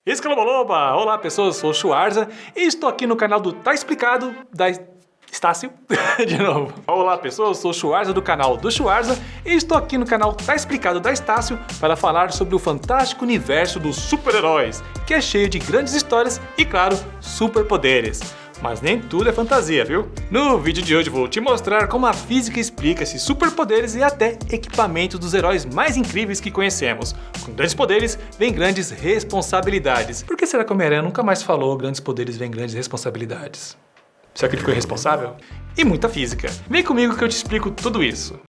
Escalomoloba! Olá pessoas, sou o Schwarza e estou aqui no canal do Tá Explicado da Estácio. De novo. Olá pessoas, sou o Schwarza do canal do Schwarza e estou aqui no canal Tá Explicado da Estácio para falar sobre o fantástico universo dos super-heróis, que é cheio de grandes histórias e, claro, superpoderes. Mas nem tudo é fantasia, viu? No vídeo de hoje vou te mostrar como a física explica esses superpoderes e até equipamentos dos heróis mais incríveis que conhecemos. Com grandes poderes, vem grandes responsabilidades. Por que será que o Homem-Aranha nunca mais falou grandes poderes vem grandes responsabilidades? Será que ele ficou irresponsável? E muita física. Vem comigo que eu te explico tudo isso.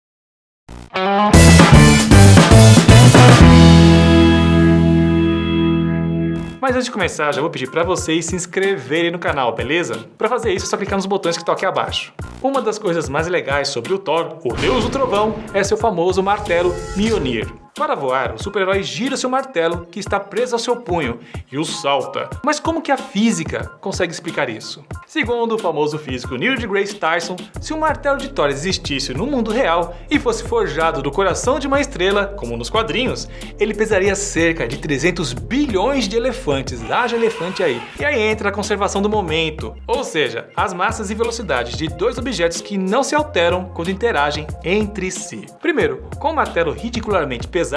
Mas antes de começar, já vou pedir para vocês se inscreverem no canal, beleza? Para fazer isso é só clicar nos botões que estão aqui abaixo. Uma das coisas mais legais sobre o Thor, o Deus do Trovão, é seu famoso martelo Mjolnir. Para voar, o super-herói gira seu martelo, que está preso ao seu punho, e o salta. Mas como que a física consegue explicar isso? Segundo o famoso físico Neil deGrasse Tyson, se o martelo de Thor existisse no mundo real e fosse forjado do coração de uma estrela, como nos quadrinhos, ele pesaria cerca de 300 bilhões de elefantes. Haja elefante aí. E aí entra a conservação do momento, ou seja, as massas e velocidades de dois objetos que não se alteram quando interagem entre si. Primeiro, com o martelo ridicularmente pesado,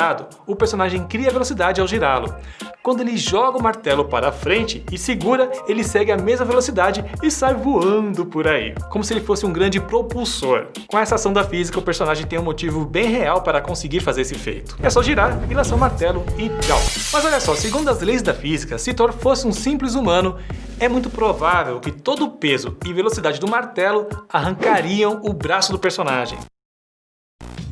o personagem cria velocidade ao girá-lo. Quando ele joga o martelo para frente e segura, ele segue a mesma velocidade e sai voando por aí, como se ele fosse um grande propulsor. Com essa ação da física, o personagem tem um motivo bem real para conseguir fazer esse feito. É só girar e lançar o martelo e tchau. Mas olha só, segundo as leis da física, se Thor fosse um simples humano, é muito provável que todo o peso e velocidade do martelo arrancariam o braço do personagem.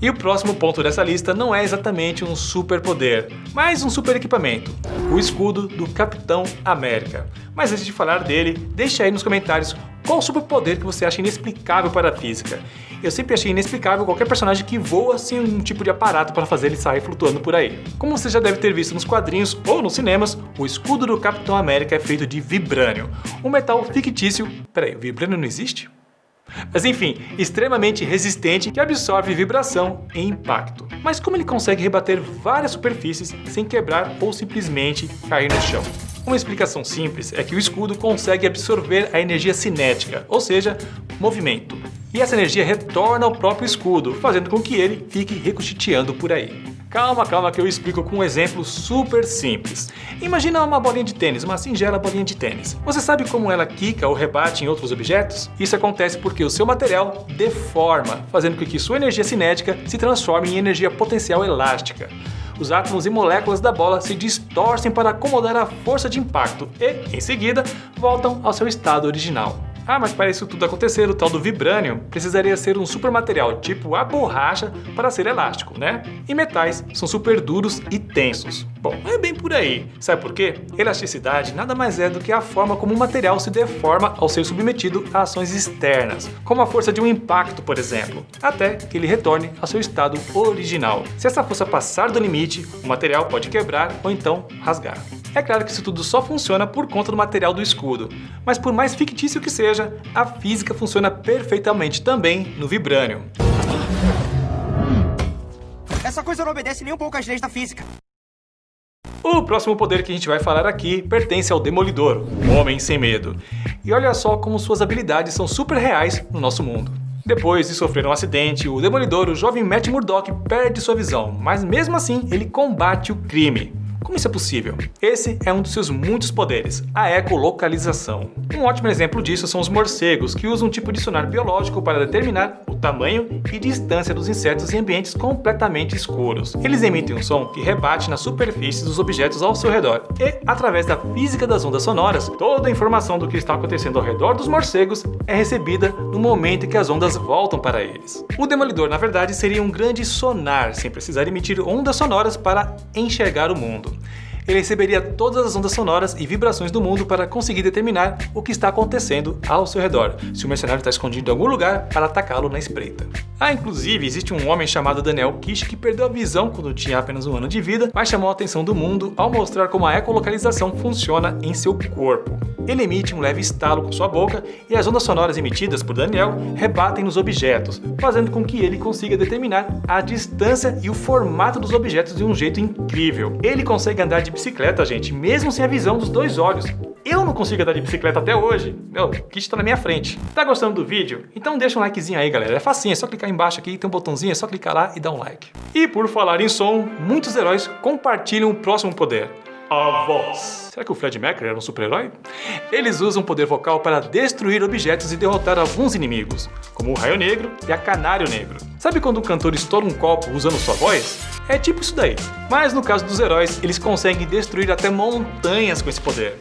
E o próximo ponto dessa lista não é exatamente um superpoder, mas um super equipamento, o escudo do Capitão América. Mas antes de falar dele, deixa aí nos comentários qual superpoder que você acha inexplicável para a física. Eu sempre achei inexplicável qualquer personagem que voa sem um tipo de aparato para fazer ele sair flutuando por aí. Como você já deve ter visto nos quadrinhos ou nos cinemas, o escudo do Capitão América é feito de vibrânio, um metal fictício. Peraí, o vibrânio não existe? Mas enfim, extremamente resistente que absorve vibração e impacto. Mas como ele consegue rebater várias superfícies sem quebrar ou simplesmente cair no chão? Uma explicação simples é que o escudo consegue absorver a energia cinética, ou seja, movimento. E essa energia retorna ao próprio escudo, fazendo com que ele fique ricocheteando por aí. Calma que eu explico com um exemplo super simples. Imagina uma bolinha de tênis, uma singela bolinha de tênis. Você sabe como ela quica ou rebate em outros objetos? Isso acontece porque o seu material deforma, fazendo com que sua energia cinética se transforme em energia potencial elástica. Os átomos e moléculas da bola se distorcem para acomodar a força de impacto e, em seguida, voltam ao seu estado original. Ah, mas para isso tudo acontecer, o tal do vibrânio precisaria ser um super material tipo a borracha para ser elástico, né? E metais são super duros e tensos. Bom, é bem por aí. Sabe por quê? Elasticidade nada mais é do que a forma como um material se deforma ao ser submetido a ações externas, como a força de um impacto, por exemplo, até que ele retorne ao seu estado original. Se essa força passar do limite, o material pode quebrar ou então rasgar. É claro que isso tudo só funciona por conta do material do escudo, mas por mais fictício que seja, a física funciona perfeitamente também no vibrânio. Essa coisa não obedece nem um pouco às leis da física. O próximo poder que a gente vai falar aqui pertence ao Demolidor, o Homem Sem Medo. E olha só como suas habilidades são super reais no nosso mundo. Depois de sofrer um acidente, o Demolidor, o jovem Matt Murdock, perde sua visão, mas mesmo assim ele combate o crime. Como isso é possível? Esse é um dos seus muitos poderes, a ecolocalização. Um ótimo exemplo disso são os morcegos, que usam um tipo de sonar biológico para determinar o tamanho e distância dos insetos em ambientes completamente escuros. Eles emitem um som que rebate nas superfícies dos objetos ao seu redor. E, através da física das ondas sonoras, toda a informação do que está acontecendo ao redor dos morcegos é recebida no momento em que as ondas voltam para eles. O Demolidor, na verdade, seria um grande sonar, sem precisar emitir ondas sonoras para enxergar o mundo. Ele receberia todas as ondas sonoras e vibrações do mundo para conseguir determinar o que está acontecendo ao seu redor, se o mercenário está escondido em algum lugar para atacá-lo na espreita. Inclusive, existe um homem chamado Daniel Kish que perdeu a visão quando tinha apenas 1 ano de vida, mas chamou a atenção do mundo ao mostrar como a ecolocalização funciona em seu corpo. Ele emite um leve estalo com sua boca e as ondas sonoras emitidas por Daniel rebatem nos objetos, fazendo com que ele consiga determinar a distância e o formato dos objetos de um jeito incrível. Ele consegue andar de bicicleta, gente, mesmo sem a visão dos dois olhos. Eu não consigo andar de bicicleta até hoje. Meu, o kit tá na minha frente. Tá gostando do vídeo? Então deixa um likezinho aí, galera. É facinho, é só clicar embaixo aqui, tem um botãozinho, é só clicar lá e dar um like. E por falar em som, muitos heróis compartilham o próximo poder: a voz. Será que o Fred Mercury era um super-herói? Eles usam o poder vocal para destruir objetos e derrotar alguns inimigos, como o Raio Negro e a Canário Negro. Sabe quando um cantor estoura um copo usando sua voz? É tipo isso daí. Mas no caso dos heróis, eles conseguem destruir até montanhas com esse poder.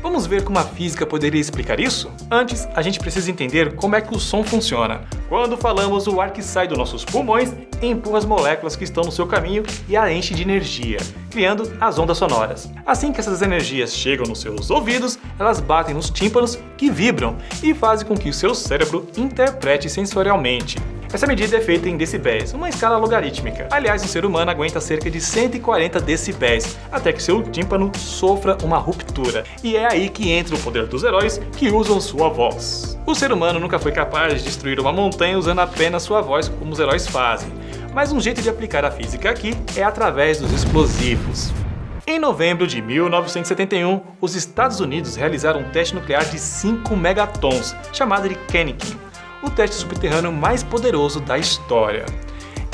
Vamos ver como a física poderia explicar isso? Antes, a gente precisa entender como é que o som funciona. Quando falamos, o ar que sai dos nossos pulmões empurra as moléculas que estão no seu caminho e a enche de energia, criando as ondas sonoras. Assim que essas energias chegam nos seus ouvidos, elas batem nos tímpanos, que vibram e fazem com que o seu cérebro interprete sensorialmente. Essa medida é feita em decibéis, uma escala logarítmica. Aliás, o ser humano aguenta cerca de 140 decibéis, até que seu tímpano sofra uma ruptura. E é aí que entra o poder dos heróis, que usam sua voz. O ser humano nunca foi capaz de destruir uma montanha usando apenas sua voz, como os heróis fazem. Mas um jeito de aplicar a física aqui é através dos explosivos. Em novembro de 1971, os Estados Unidos realizaram um teste nuclear de 5 megatons, chamado de Kennekin, o teste subterrâneo mais poderoso da história.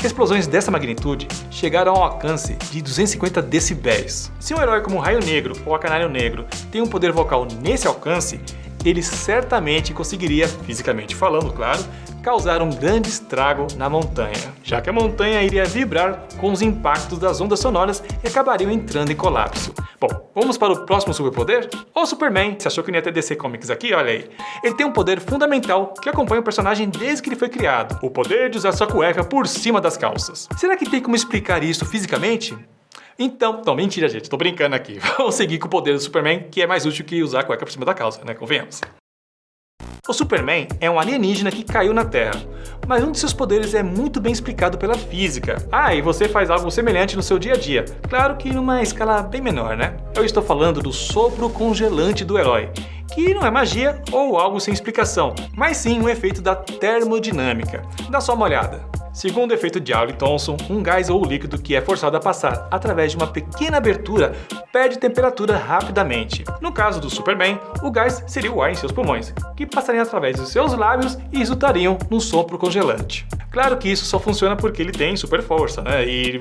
Explosões dessa magnitude chegaram ao alcance de 250 decibéis. Se um herói como o Raio Negro ou a Canário Negro tem um poder vocal nesse alcance, ele certamente conseguiria, fisicamente falando, claro, causar um grande estrago na montanha, já que a montanha iria vibrar com os impactos das ondas sonoras e acabariam entrando em colapso. Bom, vamos para o próximo superpoder? O Superman. Você achou que não ia ter DC Comics aqui? Olha aí. Ele tem um poder fundamental que acompanha o personagem desde que ele foi criado: o poder de usar sua cueca por cima das calças. Será que tem como explicar isso fisicamente? Então, não, mentira, gente, tô brincando aqui. Vamos seguir com o poder do Superman, que é mais útil que usar a cueca por cima da calça, né? Convenhamos. O Superman é um alienígena que caiu na Terra, mas um de seus poderes é muito bem explicado pela física. Ah, e você faz algo semelhante no seu dia a dia, claro que numa escala bem menor, né? Eu estou falando do sopro congelante do herói, que não é magia ou algo sem explicação, mas sim um efeito da termodinâmica. Dá só uma olhada. Segundo o efeito de Joule-Thomson, um gás ou líquido que é forçado a passar através de uma pequena abertura perde temperatura rapidamente. No caso do Superman, o gás seria o ar em seus pulmões, que passariam através dos seus lábios e resultariam num sopro congelante. Claro que isso só funciona porque ele tem super força, né? E...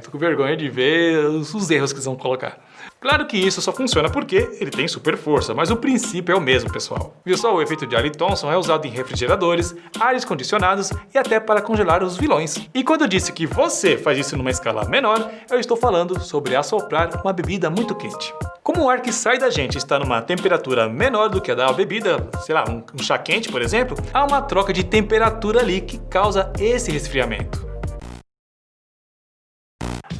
tô com vergonha de ver os erros que eles vão colocar. Claro que isso só funciona porque ele tem super força, mas o princípio é o mesmo, pessoal. Viu só? O efeito de Joule-Thomson é usado em refrigeradores, ares condicionados e até para congelar os vilões. E quando eu disse que você faz isso numa escala menor, eu estou falando sobre assoprar uma bebida muito quente. Como o ar que sai da gente está numa temperatura menor do que a da bebida, sei lá, um chá quente, por exemplo, há uma troca de temperatura ali que causa esse resfriamento.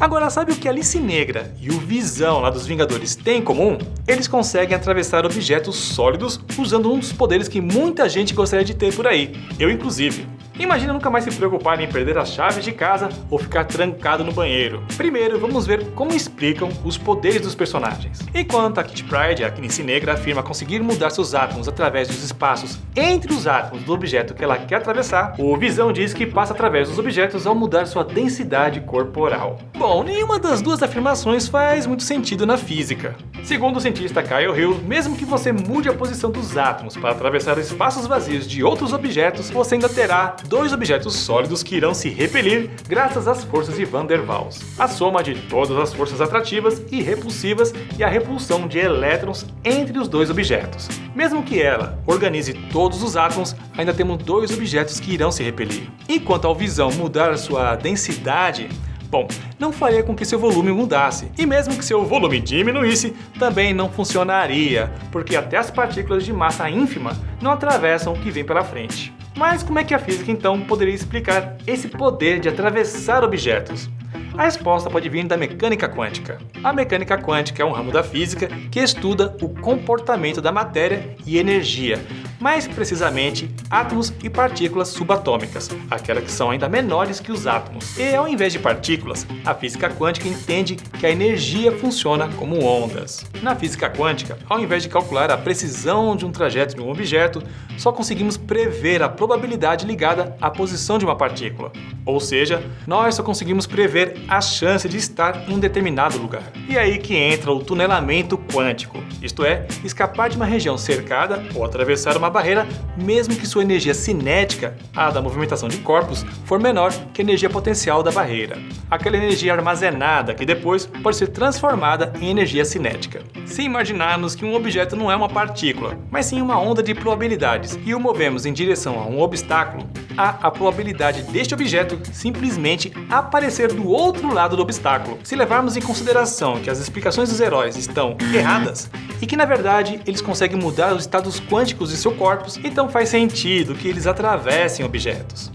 Agora, sabe o que a Alice Negra e o Visão lá dos Vingadores têm em comum? Eles conseguem atravessar objetos sólidos usando um dos poderes que muita gente gostaria de ter por aí, eu inclusive. Imagina nunca mais se preocupar em perder as chaves de casa ou ficar trancado no banheiro. Primeiro, vamos ver como explicam os poderes dos personagens. Enquanto a Kitty Pryde, a Alice Negra, afirma conseguir mudar seus átomos através dos espaços entre os átomos do objeto que ela quer atravessar, o Visão diz que passa através dos objetos ao mudar sua densidade corporal. Bom, nenhuma das duas afirmações faz muito sentido na física. Segundo o cientista Kyle Hill, mesmo que você mude a posição dos átomos para atravessar espaços vazios de outros objetos, você ainda terá dois objetos sólidos que irão se repelir graças às forças de Van der Waals. A soma de todas as forças atrativas e repulsivas e a repulsão de elétrons entre os dois objetos. Mesmo que ela organize todos os átomos, ainda temos dois objetos que irão se repelir. E quanto ao Visão mudar sua densidade, bom, não faria com que seu volume mudasse, e mesmo que seu volume diminuísse, também não funcionaria, porque até as partículas de massa ínfima não atravessam o que vem pela frente. Mas como é que a física então poderia explicar esse poder de atravessar objetos? A resposta pode vir da mecânica quântica. A mecânica quântica é um ramo da física que estuda o comportamento da matéria e energia, mais precisamente átomos e partículas subatômicas, aquelas que são ainda menores que os átomos. E ao invés de partículas, a física quântica entende que a energia funciona como ondas. Na física quântica, ao invés de calcular a precisão de um trajeto de um objeto, só conseguimos prever a probabilidade ligada à posição de uma partícula. Ou seja, nós só conseguimos prever a chance de estar em um determinado lugar. E é aí que entra o tunelamento quântico, isto é, escapar de uma região cercada ou atravessar uma barreira, mesmo que sua energia cinética, a da movimentação de corpos, for menor que a energia potencial da barreira. Aquela energia armazenada que depois pode ser transformada em energia cinética. Se imaginarmos que um objeto não é uma partícula, mas sim uma onda de probabilidades, e o movemos em direção a um obstáculo, há a probabilidade deste objeto simplesmente aparecer do outro lado do obstáculo. Se levarmos em consideração que as explicações dos heróis estão erradas e que na verdade eles conseguem mudar os estados quânticos de seus corpos, então faz sentido que eles atravessem objetos.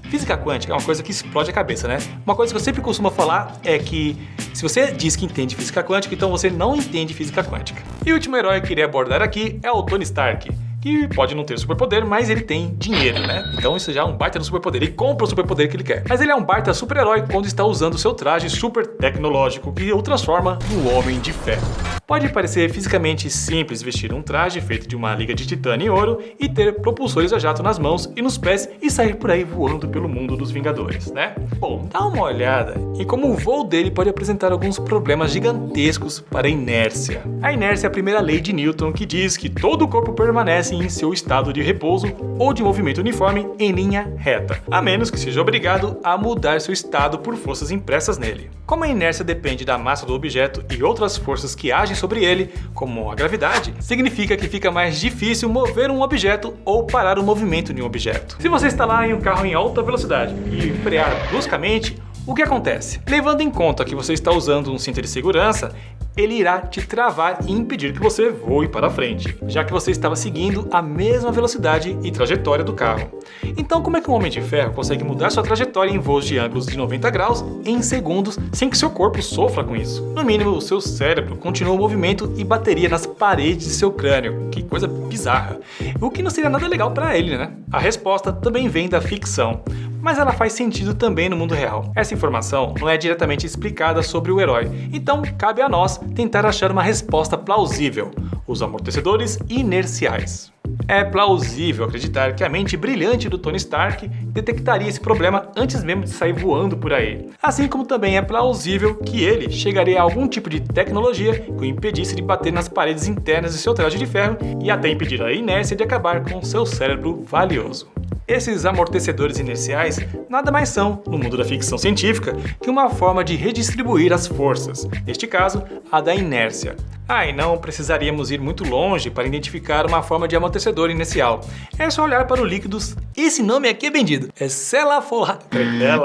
Física quântica é uma coisa que explode a cabeça, né? Uma coisa que eu sempre costumo falar é que se você diz que entende física quântica, então você não entende física quântica. E o último herói que eu queria abordar aqui é o Tony Stark, que pode não ter superpoder, mas ele tem dinheiro, né? Então isso já é um baita do superpoder. Ele compra o superpoder que ele quer. Mas ele é um baita super-herói quando está usando seu traje super tecnológico que o transforma no Homem de Ferro. Pode parecer fisicamente simples vestir um traje feito de uma liga de titânio e ouro e ter propulsores a jato nas mãos e nos pés e sair por aí voando pelo mundo dos Vingadores, né? Bom, dá uma olhada em como o voo dele pode apresentar alguns problemas gigantescos para a inércia. A inércia é a primeira lei de Newton que diz que todo o corpo permanece em seu estado de repouso ou de movimento uniforme em linha reta, a menos que seja obrigado a mudar seu estado por forças impressas nele. Como a inércia depende da massa do objeto e outras forças que agem sobre ele, como a gravidade, significa que fica mais difícil mover um objeto ou parar o movimento de um objeto. Se você está lá em um carro em alta velocidade e frear bruscamente, o que acontece? Levando em conta que você está usando um cinto de segurança, ele irá te travar e impedir que você voe para frente, já que você estava seguindo a mesma velocidade e trajetória do carro. Então, como é que um Homem de Ferro consegue mudar sua trajetória em voos de ângulos de 90 graus em segundos sem que seu corpo sofra com isso? No mínimo, o seu cérebro continua o movimento e bateria nas paredes de seu crânio. Que coisa bizarra. O que não seria nada legal para ele, né? A resposta também vem da ficção, mas ela faz sentido também no mundo real. Essa informação não é diretamente explicada sobre o herói, então cabe a nós tentar achar uma resposta plausível: os amortecedores inerciais. É plausível acreditar que a mente brilhante do Tony Stark detectaria esse problema antes mesmo de sair voando por aí. Assim como também é plausível que ele chegaria a algum tipo de tecnologia que o impedisse de bater nas paredes internas de seu traje de ferro e até impedir a inércia de acabar com seu cérebro valioso. Esses amortecedores inerciais nada mais são, no mundo da ficção científica, que uma forma de redistribuir as forças, neste caso, a da inércia. E não precisaríamos ir muito longe para identificar uma forma de amortecedor inercial. É só olhar para o líquido. Esse nome aqui é vendido. É cefalorraquidiano.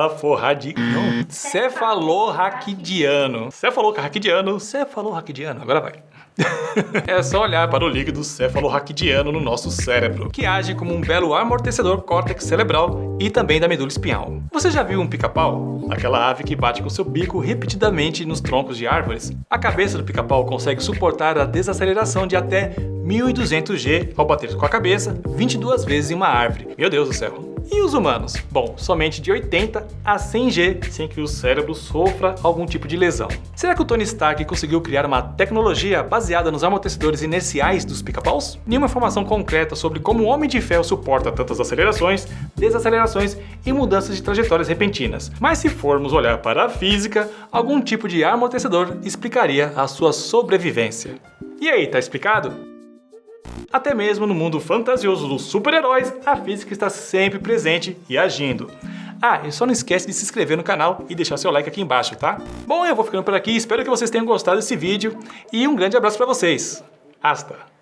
Cefalorraquidiano. Agora vai. É só olhar para o líquido cefalorraquidiano no nosso cérebro, que age como um belo amortecedor córtex cerebral e também da medula espinhal. Você já viu um pica-pau? Aquela ave que bate com seu bico repetidamente nos troncos de árvores? A cabeça do pica-pau consegue suportar a desaceleração de até 1200 G ao bater com a cabeça 22 vezes em uma árvore. Meu Deus do céu! E os humanos? Bom, somente de 80 a 100 G sem que o cérebro sofra algum tipo de lesão. Será que o Tony Stark conseguiu criar uma tecnologia baseada nos amortecedores inerciais dos pica-paus? Nenhuma informação concreta sobre como o Homem de Ferro suporta tantas acelerações, desacelerações e mudanças de trajetórias repentinas. Mas se formos olhar para a física, algum tipo de amortecedor explicaria a sua sobrevivência. E aí, tá explicado? Até mesmo no mundo fantasioso dos super-heróis, a física está sempre presente e agindo. E só não esquece de se inscrever no canal e deixar seu like aqui embaixo, tá? Bom, eu vou ficando por aqui, espero que vocês tenham gostado desse vídeo e um grande abraço para vocês. Hasta!